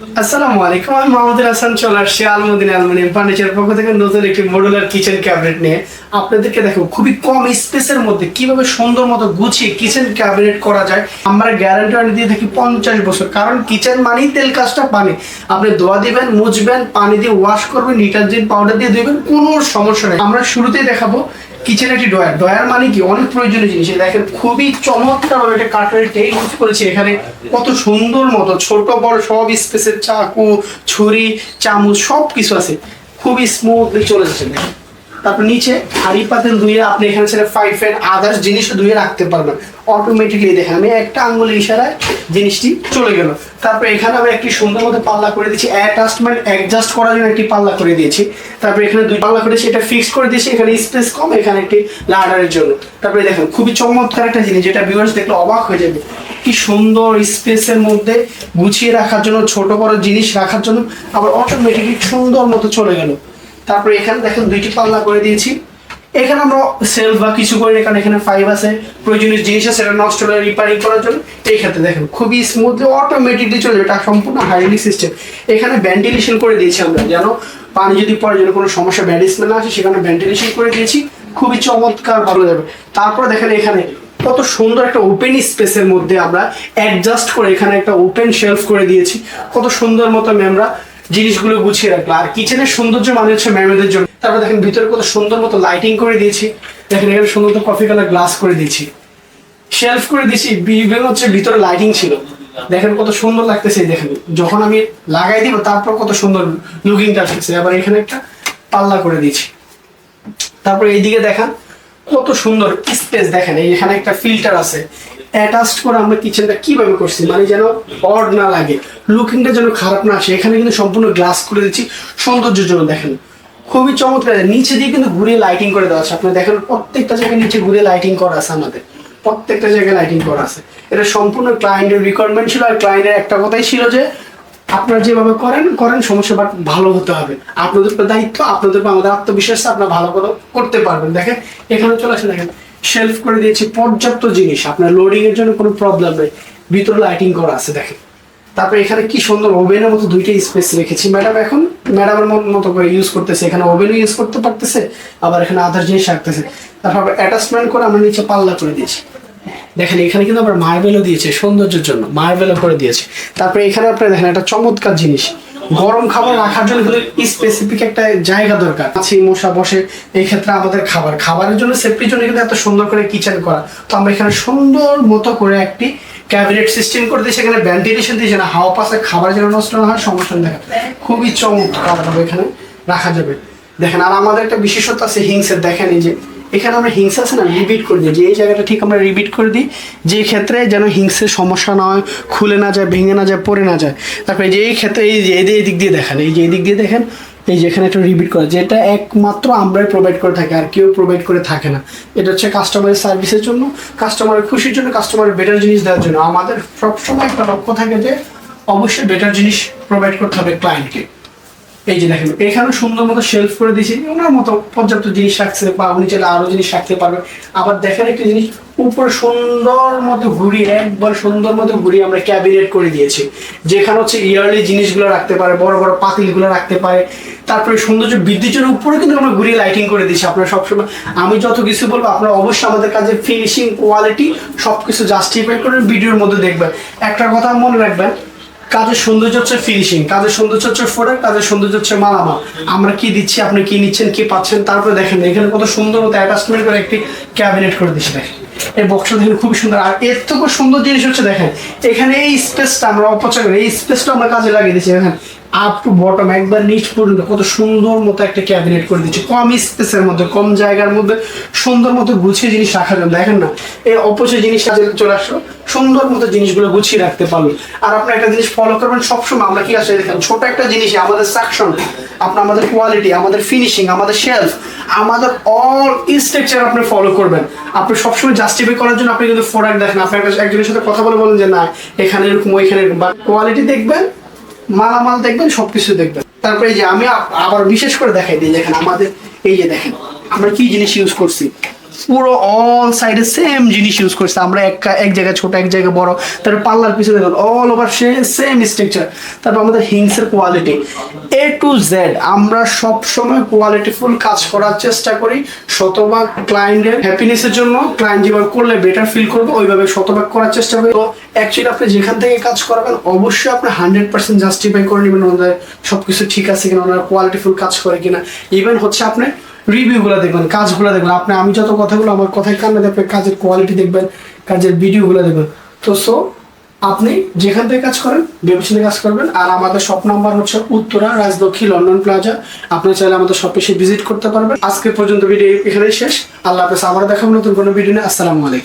আসসালামু আলাইকুম, আমি মাহমুদুল হাসান চলে আসছি আলমদিনা অ্যালুমিনিয়াম ফার্নিচারের পক্ষ থেকে নতুন একটি মডুলার কিচেন ক্যাবিনেট নিয়ে আপনাদেরকে দেখো খুবই কম স্পেসের মধ্যে কিভাবে সুন্দর মতো গুছিয়ে কিচেন ক্যাবিনেট করা যায়। আমরা গ্যারান্টি দিয়ে থাকি 50 বছর, কারণ কিচেন মানেই তেল কাজটা পানি। আপনি ধোয়া দিবেন, মুছবেন, পানি দিয়ে ওয়াশ করবেন, ডিটারজেন্ট পাউডার দিয়ে ধুবেন, কোনো সমস্যা নেই। আমরা শুরুতেই দেখাবো কিচেন একটি ড্রয়ার মানে কি অনেক প্রয়োজনীয় জিনিস। দেখেন খুবই চমৎকার একটা কাঠের টেবিল ইউজ করেছি। এখানে কত সুন্দর মতো ছোট বড় সব স্পেসের চাকু, ছুরি, চামচ সব কিছু আছে, খুবই স্মুথলি চলে যাচ্ছে। দেখেন তারপর নিচে হাঁড়ি পাতেল ধুয়ে আপনি এখানে ছেড়ে ফ্রাই প্যান আদার্স জিনিসও ধুয়ে রাখতে পারবেন অটোমেটিকলি। দেখেন আমি একটা আঙ্গুলের ইশারায় জিনিসটি চলে গেল। তারপর এখানে আমি একটি সুন্দর মতো পাল্লা করে দিয়েছি, অ্যাডজাস্টমেন্ট অ্যাডজাস্ট করার জন্য একটি পাল্লা করে দিয়েছি। তারপর এখানে দুই পাল্লা করেছি, এটা ফিক্স করে দিয়েছি। এখানে স্পেস কম, এখানে একটি লাডারের জন্য। তারপরে দেখেন খুবই চমৎকার একটা জিনিস, যেটা ভিউয়ার্স দেখলে অবাক হয়ে যাবে। কি সুন্দর স্পেসের মধ্যে গুছিয়ে রাখার জন্য, ছোট বড় জিনিস রাখার জন্য, আবার অটোমেটিকলি সুন্দর মতো চলে গেল। তারপরে এখানে দেখেন দুইটি পাল্লা করে দিয়েছি। এখানে আমরা সেলফ বা কিছু করি না, কারণ এখানে ফাইভ আছে, প্রয়োজনীয় জিনিস আছে সেটা নষ্ট হলে রিপেয়ারিং করার জন্য। এই ক্ষেত্রে দেখেন খুবই স্মুথলি অটোমেটিকলি চলে যাবে, এটা সম্পূর্ণ হাইড্রোলিক সিস্টেম। এখানে ভেন্টিলেশন করে দিয়েছি আমরা, যেন পানি যদি পরে যেন কোনো সমস্যা ব্যাড স্মেল না আসে, সেখানে ভেন্টিলেশন করে দিয়েছি, খুবই চমৎকার ভালো যাবে। তারপরে দেখেন এখানে কত সুন্দর একটা ওপেন স্পেসের মধ্যে আমরা অ্যাডজাস্ট করে এখানে একটা ওপেন শেলফ করে দিয়েছি। কত সুন্দর মতো আমরা জিনিসগুলো গুছিয়ে রাখলো। আর কিচেনের সৌন্দর্য মানে হচ্ছে ম্যামেদের জন্য। তারপর দেখেন ভিতরে কত সুন্দর মতো লাইটিং করে দিয়েছি। দেখেন এখানে সুন্দর মতো কফি কালার গ্লাস করে দিয়েছি, শেলফ করে দিয়েছি, বিভিন্ন হচ্ছে ভিতরে লাইটিং ছিল। দেখেন কত সুন্দর লাগতেছে। দেখেন যখন আমি লাগাই দিব তারপর কত সুন্দর লুকিংটা আসতেছে। আবার এখানে একটা পাল্লা করে দিয়েছি। তারপর এইদিকে দেখেন কত সুন্দর স্পেস। দেখেন এখানে একটা ফিল্টার আছে অ্যাটাচড করে। আমরা কিচেনটা কিভাবে করছি মানে যেন অড না লাগে, লুকিংটা যেন খারাপ না আসে। এখানে কিন্তু সম্পূর্ণ গ্লাস করে দিচ্ছি সৌন্দর্যের জন্য। দেখেন খুবই চমৎকার। নিচে দিয়ে কিন্তু ঘুরিয়ে লাইটিং করে দেওয়া আছে। আপনি দেখেন প্রত্যেকটা জায়গায় নিচে ঘুরিয়ে লাইটিং করা আছে, আমাদের প্রত্যেকটা জায়গায় লাইটিং করা আছে। এটা সম্পূর্ণ ক্লায়েন্টের রিকোয়ারমেন্ট ছিল। আর ক্লায়েন্টের একটা কথাই ছিল যে আপনারা যেভাবে করেন সমস্যা, বাট ভালো হতে হবে। আপনাদের দায়িত্ব, আপনাদের আমাদের আত্মবিশ্বাস, আপনারা ভালো করে করতে পারবেন। দেখেন এখানে চলে আসে, দেখেন শেলফ করে দিয়েছি, পর্যাপ্ত জিনিস, আপনার লোডিং এর জন্য কোনো প্রবলেম নেই। ভিতরে লাইটিং করা আছে দেখেন। তারপরে এখানে কি সুন্দর ওভেনের মতো দুইটা স্পেস রেখেছি। ম্যাডাম এখন ম্যাডামের মতো করে ইউজ করতেছে, এখানে ওভেনও ইউজ করতে পারতেছে, আবার এখানে আদার জিনিস রাখতেছে। তারপর অ্যাটাচমেন্ট করে আমরা নিচে পাল্লা করে দিয়েছি। দেখেন এখানে কিন্তু আবার মার্বেলও দিয়েছে সৌন্দর্যের জন্য, মার্বেলও করে দিয়েছে। তারপরে এখানে আপনারা দেখেন একটা চমৎকার জিনিস, গরম খাবার রাখার জন্য কিন্তু স্পেসিফিক একটা জায়গা দরকার। মাছি মশা বসে, এই ক্ষেত্রে আমাদের খাবারের জন্য সেফটির জন্য কিন্তু এত সুন্দর করে কিচেন করা। তো আমরা এখানে সুন্দর মতো করে একটি ক্যাবিনেট সিস্টেম করে দিয়েছি। এখানে ভেন্টিলেশন দিয়েছে না, হাওয়া পাশে খাবার যেন নষ্ট না হয়, সমস্যা দেখেন খুবই চমৎকার ভাবে এখানে রাখা যাবে। দেখেন আর আমাদের একটা বিশেষত্ব আছে হিংসের। দেখেন এই যে এখানে আমরা হিংস আছে না, রিপিট করে দিই, যে এই জায়গাটা ঠিক আমরা রিপিট করে দিই, যে ক্ষেত্রে যেন হিংসের সমস্যা না হয়, খুলে না যায়, ভেঙে না যায়, পড়ে না যায়। তারপরে যে এই ক্ষেত্রে এই যে এই দিক দিয়ে দেখেন, এই যে এই দিক দিয়ে দেখেন, এই যে এখানে একটা রিপিট করা, যেটা একমাত্র আমরাই প্রোভাইড করে থাকি, আর কেউ প্রোভাইড করে থাকে না। এটা হচ্ছে কাস্টমারের সার্ভিসের জন্য, কাস্টমারের খুশির জন্য, কাস্টমারের বেটার জিনিস দেওয়ার জন্য। আমাদের সবসময় একটা লক্ষ্য থাকে যে অবশ্যই বেটার জিনিস প্রোভাইড করতে হবে ক্লায়েন্টকে। এই যে দেখেন এখানে সুন্দর মতো শেলফ করে দিয়েছি, ওনার মতো পর্যাপ্ত জিনিস রাখছে, বা উনি চাইলে আরো জিনিস রাখতে পারবে। আবার দেখেন একটা জিনিস উপরে সুন্দর মতো ঘুরিয়ে, একবার সুন্দর মতো ঘুরিয়ে আমরা ক্যাবিনেট করে দিয়েছি, যেখানে হচ্ছে ইয়ারলি জিনিসগুলো রাখতে পারে, বড় বড় পাতিলগুলো রাখতে পারে। তারপরে সৌন্দর্য বৃদ্ধির জন্য উপরে কিন্তু আমরা ঘুরিয়ে লাইটিং করে দিচ্ছি। আপনারা সবসময় আমি যত কিছু বলবো আপনারা অবশ্যই আমাদের কাজে ফিনিশিং, কোয়ালিটি সবকিছু জাস্টিফাই করে ভিডিওর মধ্যে দেখবেন। একটা কথা মনে রাখবেন, কাজের সৌন্দর্য হচ্ছে ফিনিশিং, কাজের সৌন্দর্য হচ্ছে প্রোডাক্ট, কাজের সৌন্দর্য হচ্ছে মালামাল। আমরা কি দিচ্ছি, আপনি কি নিচ্ছেন, কি পাচ্ছেন। তারপরে দেখেন এখানে কত সুন্দর মতো অ্যাটাচমেন্ট করে একটি ক্যাবিনেট করে দিচ্ছি। দেখেন এই বক্সটা দেখেন খুবই সুন্দর। আর এর থেকেও সুন্দর জিনিস হচ্ছে দেখেন এখানে এই স্পেসটা আমরা অপচয় করি, এই স্পেসটা আমরা কাজে লাগিয়ে দিচ্ছি। দেখেন আপ টু বটম একবার নিচ পর্যন্ত কত সুন্দর মতো একটা ক্যাবিনেট করে দিচ্ছি, কম স্পেসের মধ্যে, কম জায়গার মধ্যে সুন্দর মতো গুছিয়ে জিনিস রাখার জন্য। দেখেন না এই অপচয় জিনিসটা চলে আসলো, সুন্দর মতো জিনিসগুলো গুছিয়ে রাখতে পারলো। আর আপনি একটা জিনিস ফলো করবেন সবসময়, আমরা কি আসলে দেখেন ছোট একটা জিনিস, আমাদের সাকশন, আপনার আমাদের কোয়ালিটি, আমাদের ফিনিশিং, আমাদের শেলফ, আমাদের অল স্ট্রাকচার আপনি ফলো করবেন। আপনি সবসময় জাস্টিফাই করার জন্য আপনি কিন্তু প্রোডাক্ট দেখেন, আপনি একজনের সাথে কথা বলে বলেন যে না এখানে এরকম, ওইখানে এরকম, বা কোয়ালিটি দেখবেন, মালামাল দেখবেন, সবকিছু দেখবেন। তারপরে এই যে আমি আবার বিশেষ করে দেখাই দিই, দেখেন আমাদের এই যে দেখেন আমরা কি জিনিস ইউজ করছি। পুরো অল সাইডে সেম জিনিস ইউজ করছে আমরা, এক জায়গায় ছোট এক জায়গায় বড়, তারপর পাল্লার পিছনে দেখুন অল ওভার সেম স্ট্রাকচার। তারপর আমাদের হিংসের কোয়ালিটি A to Z, আমরা সব সময় কোয়ালিটিফুল কাজ করার চেষ্টা করি, শতভাগ ক্লায়েন্টের হ্যাপিনেসের জন্য। ক্লায়েন্ট যেভাবে করলে বেটার ফিল করবে ওইভাবে শতভাগ করার চেষ্টা করি। তো অ্যাকচুয়ালি আপনি যেখান থেকে কাজ করাবেন অবশ্যই আপনি 100% জাস্টিফাই করে নেবেন ওনাদের সবকিছু ঠিক আছে কিনা, ওনারা কোয়ালিটিফুল কাজ করে কিনা। ইভেন হচ্ছে আপনি রিভিউগুলো দেখবেন, কাজগুলো দেখবেন, আপনি আমি যত কথাগুলো আমার কথায় কান্না দেখবেন, কাজের কোয়ালিটি দেখবেন, কাজের ভিডিওগুলো দেখবেন। তো আপনি যেখান থেকে কাজ করেন ভেবেচিন্তে কাজ করবেন। আর আমাদের শপ নাম্বার হচ্ছে উত্তরা রাজলক্ষ্মী লন্ডন প্লাজা। আপনি চাইলে আমাদের শপ এসে ভিজিট করতে পারবেন। আজকে পর্যন্ত ভিডিও এখানেই শেষ। আল্লাহ হাফেজ, আবার দেখাবো নতুন কোনো ভিডিও নিয়ে। আসসালামু আলাইকুম।